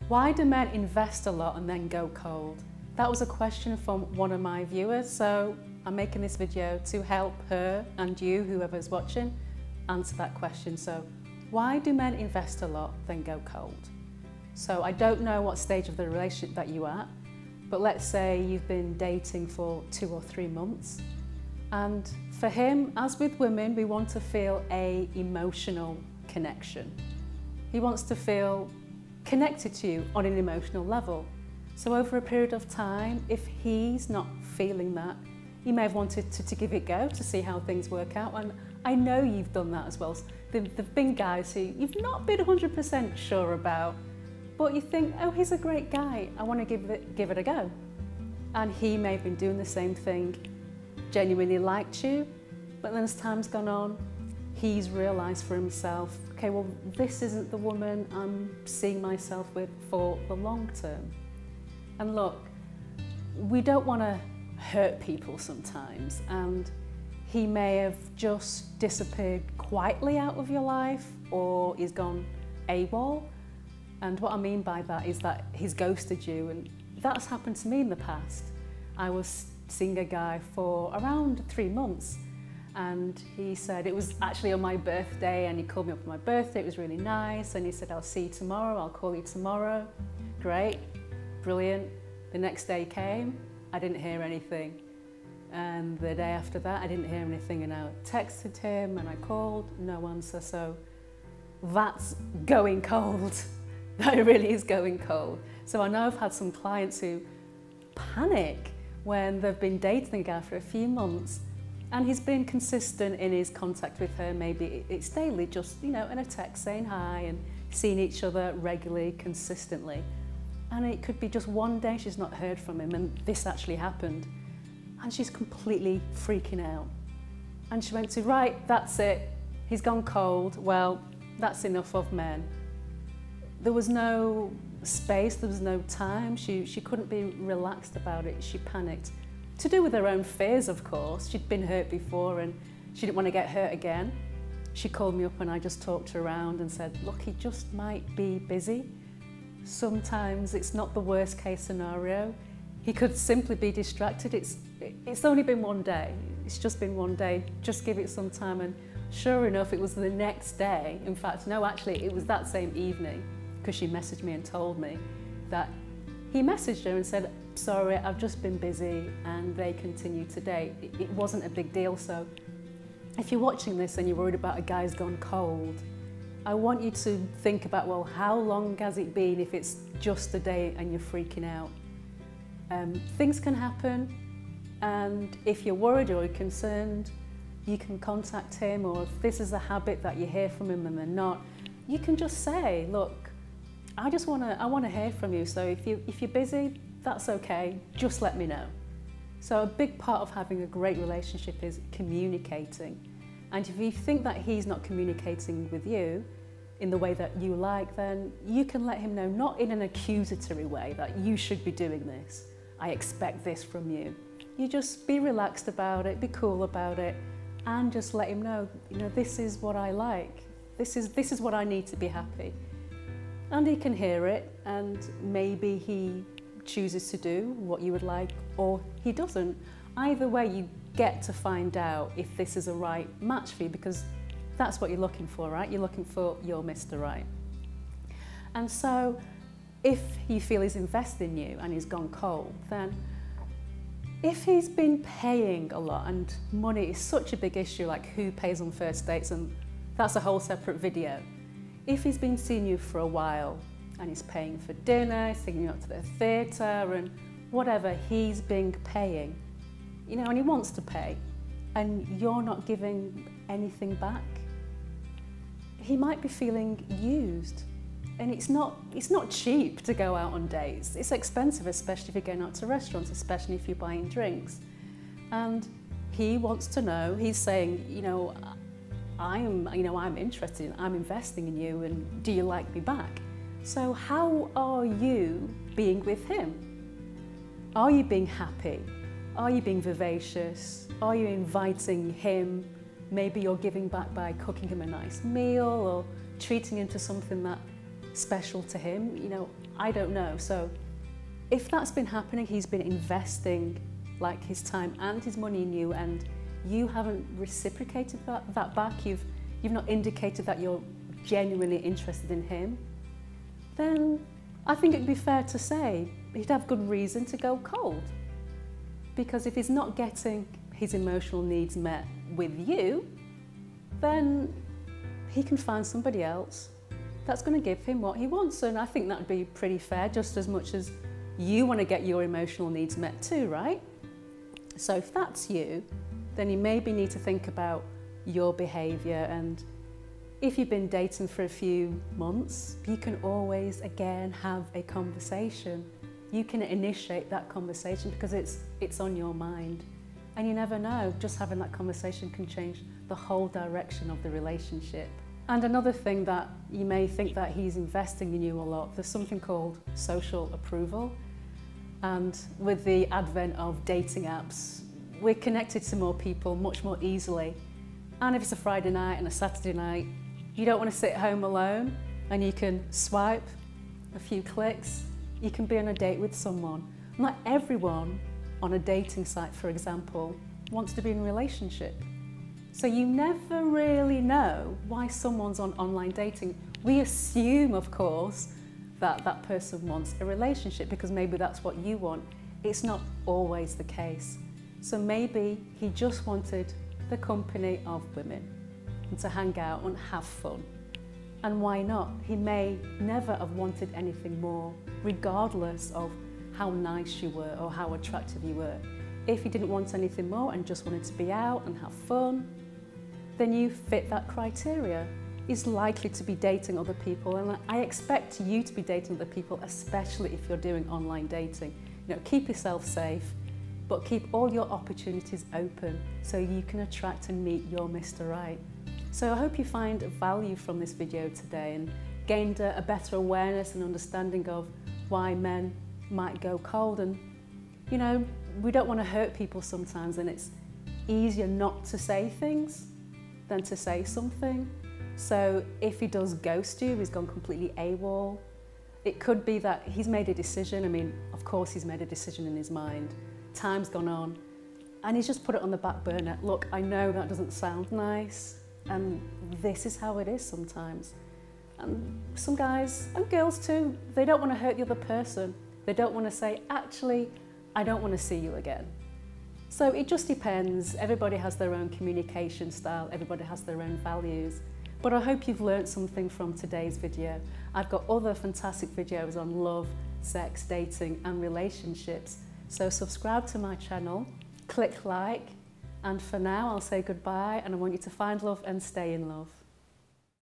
Why do men invest a lot and then go cold? That was a question from one of my viewers, so I'm making this video to help her and you, whoever's watching, answer that question. So, why do men invest a lot then go cold? So I don't know what stage of the relationship that you're at, but let's say you've been dating for 2 or 3 months. And for him, as with women, we want to feel an emotional connection. He wants to feel connected to you on an emotional level. So over a period of time, if he's not feeling that, you may have wanted to give it a go to see how things work out. And I know you've done that as well. There've been guys who you've not been 100% sure about, but you think, oh, he's a great guy, I want to give it a go. And he may have been doing the same thing, genuinely liked you, but then as time's gone on, he's realised for himself, okay, well, this isn't the woman I'm seeing myself with for the long term. And look, we don't want to hurt people sometimes, and he may have just disappeared quietly out of your life, or he's gone AWOL. And what I mean by that is that he's ghosted you, and that's happened to me in the past. I was seeing a guy for around 3 months, and he said it was actually on my birthday, and he called me up on my birthday. It was really nice, and he said, I'll see you tomorrow, I'll call you tomorrow. Great, brilliant. The next day came, I didn't hear anything. And the day after that, I didn't hear anything, and I texted him and I called, no answer. So that's going cold. That really is going cold. So I know I've had some clients who panic when they've been dating a guy for a few months, and he's been consistent in his contact with her. Maybe it's daily, just, you know, in a text saying hi and seeing each other regularly, consistently. And it could be just one day she's not heard from him, and this actually happened. And she's completely freaking out. And she went to, right, that's it, he's gone cold. Well, that's enough of men. There was no space, there was no time. She couldn't be relaxed about it. She panicked. To do with her own fears, of course. She'd been hurt before and she didn't want to get hurt again. She called me up and I just talked her around and said, look, he just might be busy. Sometimes it's not the worst case scenario. He could simply be distracted. It's only been one day. It's just been one day. Just give it some time. And sure enough, it was the next day. In fact, no, actually, it was that same evening, because she messaged me and told me that he messaged her and said, sorry, I've just been busy, and they continued to date. It wasn't a big deal. So if you're watching this and you're worried about a guy's gone cold, I want you to think about, well, how long has it been if it's just a day and you're freaking out? Things can happen, and if you're worried or you're concerned, you can contact him, or if this is a habit that you hear from him and they're not, you can just say, look, I want to hear from you, so if you're busy, that's okay, just let me know. So a big part of having a great relationship is communicating. And if you think that he's not communicating with you in the way that you like, then you can let him know, not in an accusatory way that you should be doing this, I expect this from you. You just be relaxed about it, be cool about it, and just let him know, you know, this is what I like. This is what I need to be happy. And he can hear it, and maybe he chooses to do what you would like, or he doesn't. Either way, you get to find out if this is a right match for you, because that's what you're looking for, right? You're looking for your Mr. Right. And so if you feel he's invested in you and he's gone cold, then if he's been paying a lot, and money is such a big issue, like who pays on first dates, and that's a whole separate video. If he's been seeing you for a while and he's paying for dinner, he's taking you out to the theatre and whatever, he's been paying, you know, and he wants to pay, and you're not giving anything back, he might be feeling used. And it's not cheap to go out on dates. It's expensive, especially if you're going out to restaurants, especially if you're buying drinks. And he wants to know, he's saying, you know, I'm interested, I'm investing in you, and do you like me back? So how are you being with him? Are you being happy? Are you being vivacious? Are you inviting him? Maybe you're giving back by cooking him a nice meal or treating him to something that's special to him. You know, I don't know. So if that's been happening, he's been investing like his time and his money in you, and you haven't reciprocated that back, you've not indicated that you're genuinely interested in him, then I think it'd be fair to say he'd have good reason to go cold. Because if he's not getting his emotional needs met with you, then he can find somebody else that's going to give him what he wants. And I think that would be pretty fair, just as much as you want to get your emotional needs met too, right? So if that's you, then you maybe need to think about your behaviour, and if you've been dating for a few months, you can always again have a conversation. You can initiate that conversation because it's on your mind. And you never know, just having that conversation can change the whole direction of the relationship. And another thing that you may think that he's investing in you a lot, there's something called social approval. And with the advent of dating apps, we're connected to more people much more easily. And if it's a Friday night and a Saturday night, you don't want to sit home alone, and you can swipe a few clicks, you can be on a date with someone. Not everyone on a dating site, for example, wants to be in a relationship. So you never really know why someone's on online dating. We assume, of course, that that person wants a relationship because maybe that's what you want. It's not always the case. So maybe he just wanted the company of women and to hang out and have fun. And why not? He may never have wanted anything more, regardless of how nice you were or how attractive you were. If he didn't want anything more and just wanted to be out and have fun, then you fit that criteria. He's likely to be dating other people, and I expect you to be dating other people, especially if you're doing online dating. You know, keep yourself safe, but keep all your opportunities open so you can attract and meet your Mr. Right. So I hope you find value from this video today and gained a better awareness and understanding of why men might go cold. And you know, we don't want to hurt people sometimes, and it's easier not to say things than to say something. So if he does ghost you, he's gone completely AWOL, it could be that he's made a decision. I mean, of course he's made a decision in his mind. Time's gone on and he's just put it on the back burner. Look, I know that doesn't sound nice, and this is how it is sometimes. And some guys and girls too, they don't want to hurt the other person. They don't want to say, actually, I don't want to see you again. So it just depends. Everybody has their own communication style. Everybody has their own values. But I hope you've learned something from today's video. I've got other fantastic videos on love, sex, dating and relationships. So subscribe to my channel, click like, and for now I'll say goodbye, and I want you to find love and stay in love.